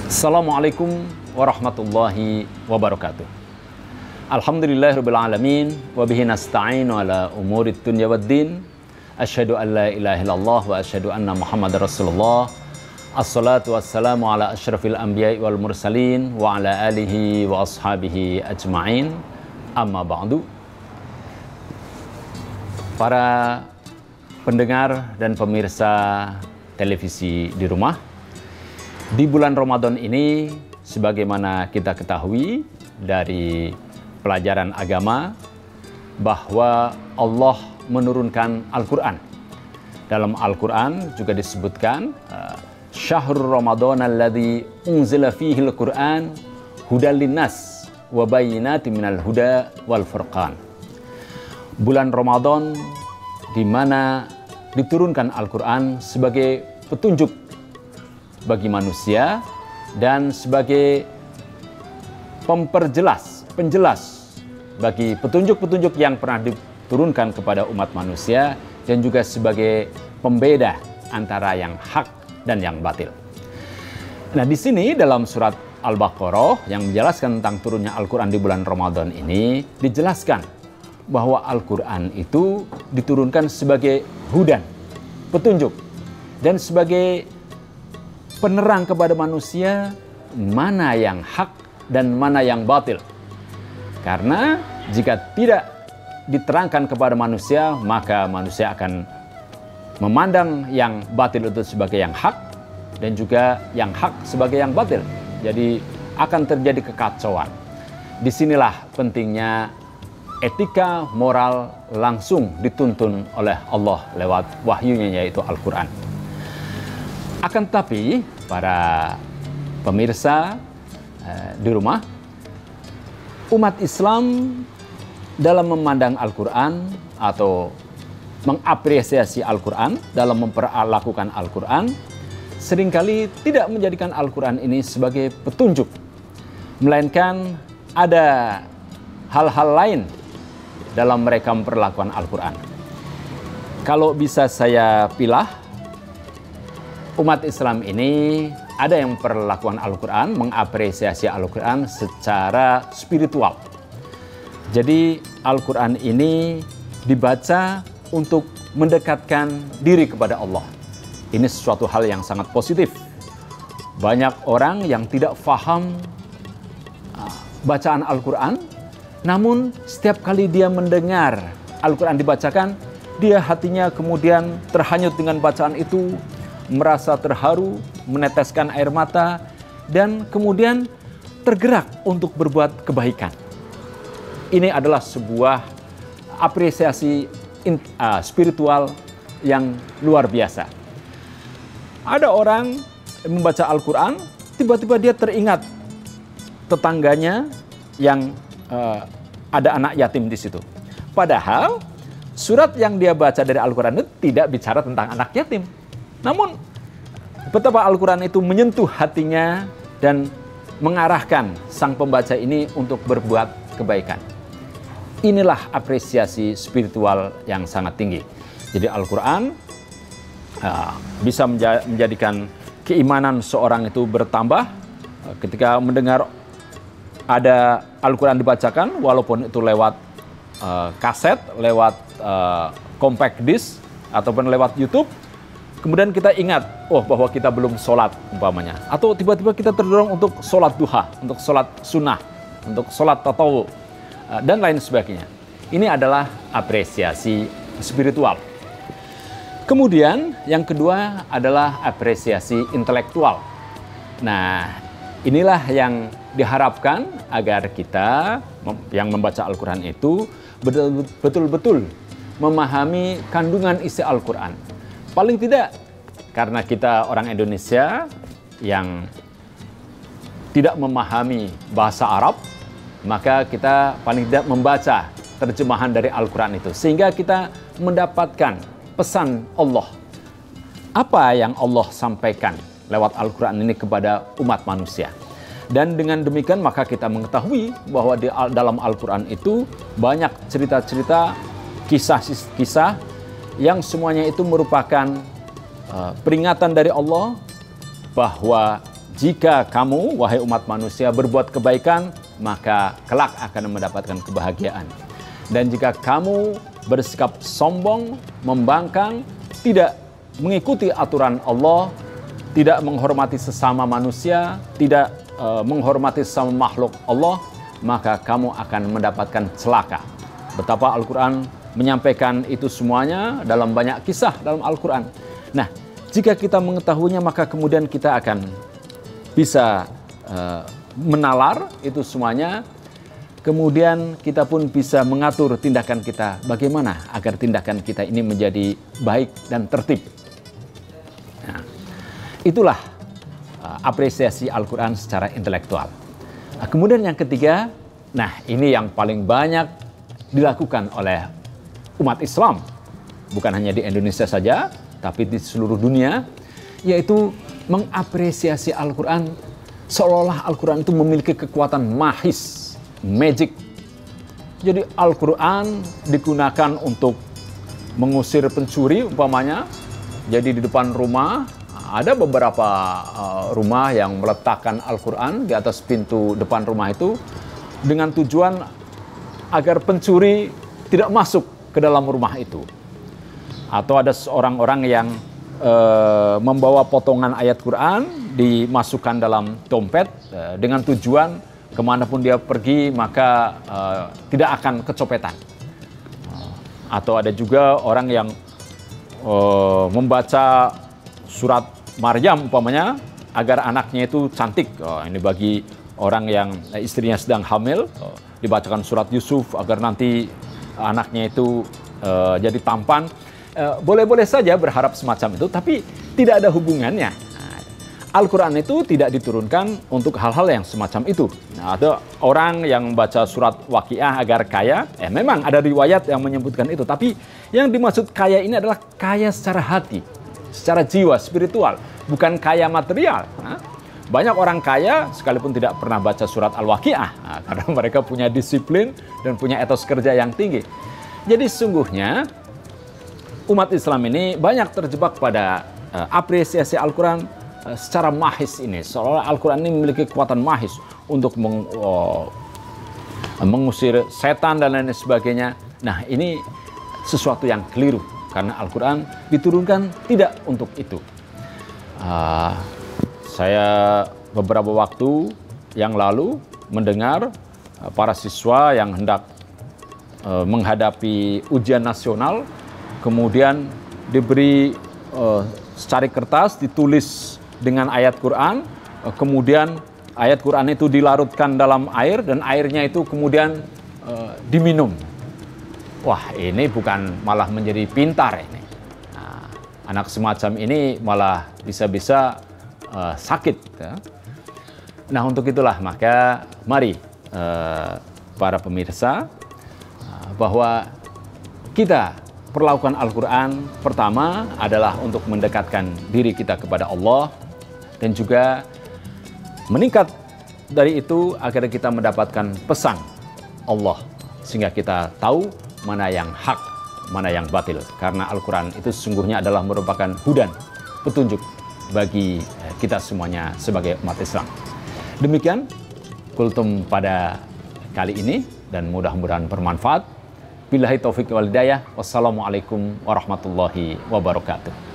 Assalamualaikum warahmatullahi wabarakatuh. Alhamdulillahirabbil alamin wa bihi nasta'inu ala umurid dunya waddin. Asyhadu an la ilaha illallah wa asyhadu anna Muhammadar Rasulullah. Assalatu wassalamu ala asyrafil anbiya'i wal mursalin wa ala alihi wa ashabihi ajma'in. Amma ba'du. Para pendengar dan pemirsa televisi di rumah, di bulan Ramadan ini, sebagaimana kita ketahui dari pelajaran agama, bahwa Allah menurunkan Al-Quran. Dalam Al-Quran juga disebutkan, Syahrul Ramadan alladzi unzila fihi al-Quran hudal linnas wa bayyinatin minal huda wal furqan. Bulan Ramadan di mana diturunkan Al-Quran sebagai petunjuk bagi manusia dan sebagai penjelas bagi petunjuk-petunjuk yang pernah diturunkan kepada umat manusia, dan juga sebagai pembeda antara yang hak dan yang batil. Nah, di sini dalam surat Al-Baqarah yang menjelaskan tentang turunnya Al-Quran di bulan Ramadan ini, dijelaskan bahwa Al-Quran itu diturunkan sebagai hudan, petunjuk, dan sebagai penerang kepada manusia mana yang hak dan mana yang batil. Karena jika tidak diterangkan kepada manusia, maka manusia akan memandang yang batil itu sebagai yang hak dan juga yang hak sebagai yang batil. Jadi akan terjadi kekacauan. Disinilah pentingnya etika moral langsung dituntun oleh Allah lewat wahyunya, yaitu Al-Quran. Akan tetapi, para pemirsa di rumah, umat Islam dalam memandang Al-Quran atau mengapresiasi Al-Quran, dalam memperlakukan Al-Quran, seringkali tidak menjadikan Al-Quran ini sebagai petunjuk, melainkan ada hal-hal lain dalam mereka memperlakukan Al-Quran. Kalau bisa saya pilah, umat Islam ini ada yang memperlakukan Al-Quran, mengapresiasi Al-Quran secara spiritual. Jadi Al-Quran ini dibaca untuk mendekatkan diri kepada Allah. Ini sesuatu hal yang sangat positif. Banyak orang yang tidak faham bacaan Al-Quran, namun setiap kali dia mendengar Al-Quran dibacakan, dia hatinya kemudian terhanyut dengan bacaan itu, merasa terharu, meneteskan air mata, dan kemudian tergerak untuk berbuat kebaikan. Ini adalah sebuah apresiasi spiritual yang luar biasa. Ada orang membaca Al-Quran, tiba-tiba dia teringat tetangganya yang ada anak yatim di situ. Padahal surat yang dia baca dari Al-Quran itu tidak bicara tentang anak yatim. Namun betapa Al-Quran itu menyentuh hatinya dan mengarahkan sang pembaca ini untuk berbuat kebaikan. Inilah apresiasi spiritual yang sangat tinggi. Jadi Al-Quran bisa menjadikan keimanan seorang itu bertambah ketika mendengar ada Al-Quran dibacakan, walaupun itu lewat kaset, lewat compact disc, ataupun lewat YouTube. Kemudian kita ingat, bahwa kita belum sholat umpamanya. Atau tiba-tiba kita terdorong untuk sholat duha, untuk sholat sunnah, untuk sholat tatawu, dan lain sebagainya. Ini adalah apresiasi spiritual. Kemudian yang kedua adalah apresiasi intelektual. Nah, inilah yang diharapkan agar kita yang membaca Al-Quran itu betul-betul memahami kandungan isi Al-Quran. Paling tidak, karena kita orang Indonesia yang tidak memahami bahasa Arab, maka kita paling tidak membaca terjemahan dari Al-Quran itu, sehingga kita mendapatkan pesan Allah. Apa yang Allah sampaikan lewat Al-Quran ini kepada umat manusia. Dan dengan demikian maka kita mengetahui bahwa di dalam Al-Quran itu banyak cerita-cerita, kisah-kisah yang semuanya itu merupakan peringatan dari Allah bahwa jika kamu, wahai umat manusia, berbuat kebaikan, maka kelak akan mendapatkan kebahagiaan. Dan jika kamu bersikap sombong, membangkang, tidak mengikuti aturan Allah, tidak menghormati sesama manusia, tidak menghormati sesama makhluk Allah, maka kamu akan mendapatkan celaka. Betapa Al-Quran menyampaikan itu semuanya dalam banyak kisah dalam Al-Quran. Nah, jika kita mengetahuinya, maka kemudian kita akan bisa menalar itu semuanya. Kemudian kita pun bisa mengatur tindakan kita bagaimana agar tindakan kita ini menjadi baik dan tertib. Nah, itulah apresiasi Al-Quran secara intelektual. Nah, kemudian yang ketiga, nah ini yang paling banyak dilakukan oleh umat Islam, bukan hanya di Indonesia saja, tapi di seluruh dunia, yaitu mengapresiasi Al-Quran seolah-olah Al-Quran itu memiliki kekuatan magis, magic. Jadi Al-Quran digunakan untuk mengusir pencuri umpamanya. Jadi di depan rumah ada beberapa rumah yang meletakkan Al-Quran di atas pintu depan rumah itu dengan tujuan agar pencuri tidak masuk ke dalam rumah itu. Atau ada seorang orang yang membawa potongan ayat Quran dimasukkan dalam dompet dengan tujuan kemanapun dia pergi maka tidak akan kecopetan. Atau ada juga orang yang membaca surat Maryam umpamanya agar anaknya itu cantik. Ini bagi orang yang istrinya sedang hamil, dibacakan surat Yusuf agar nanti anaknya itu jadi tampan. Boleh-boleh saja berharap semacam itu, tapi tidak ada hubungannya. Al-Quran itu tidak diturunkan untuk hal-hal yang semacam itu. Nah, ada orang yang membaca surat Waqiah agar kaya. Memang ada riwayat yang menyebutkan itu. Tapi yang dimaksud kaya ini adalah kaya secara hati, secara jiwa, spiritual. Bukan kaya material. Banyak orang kaya sekalipun tidak pernah baca surat Al-Waqiah. Karena mereka punya disiplin dan punya etos kerja yang tinggi. Jadi sesungguhnya umat Islam ini banyak terjebak pada apresiasi Al-Quran secara mahis ini, seolah Al-Quran ini memiliki kekuatan mahis untuk mengusir setan dan lain sebagainya. Nah, ini sesuatu yang keliru karena Al-Quran diturunkan tidak untuk itu. Saya beberapa waktu yang lalu mendengar para siswa yang hendak menghadapi ujian nasional, kemudian diberi secari kertas ditulis dengan ayat Quran, kemudian ayat Quran itu dilarutkan dalam air dan airnya itu kemudian diminum. Wah, ini bukan malah menjadi pintar ini. Nah, anak semacam ini malah bisa-bisa sakit. Ya. Nah, untuk itulah maka mari para pemirsa bahwa kita perlakukan Al-Quran pertama adalah untuk mendekatkan diri kita kepada Allah dan juga meningkat dari itu agar kita mendapatkan pesan Allah sehingga kita tahu mana yang hak, mana yang batil. Karena Al-Quran itu sesungguhnya adalah merupakan hudan, petunjuk bagi kita semuanya sebagai umat Islam. Demikian kultum pada kali ini dan mudah-mudahan bermanfaat. Billahi taufiq wal hidayah. Wassalamualaikum warahmatullahi wabarakatuh.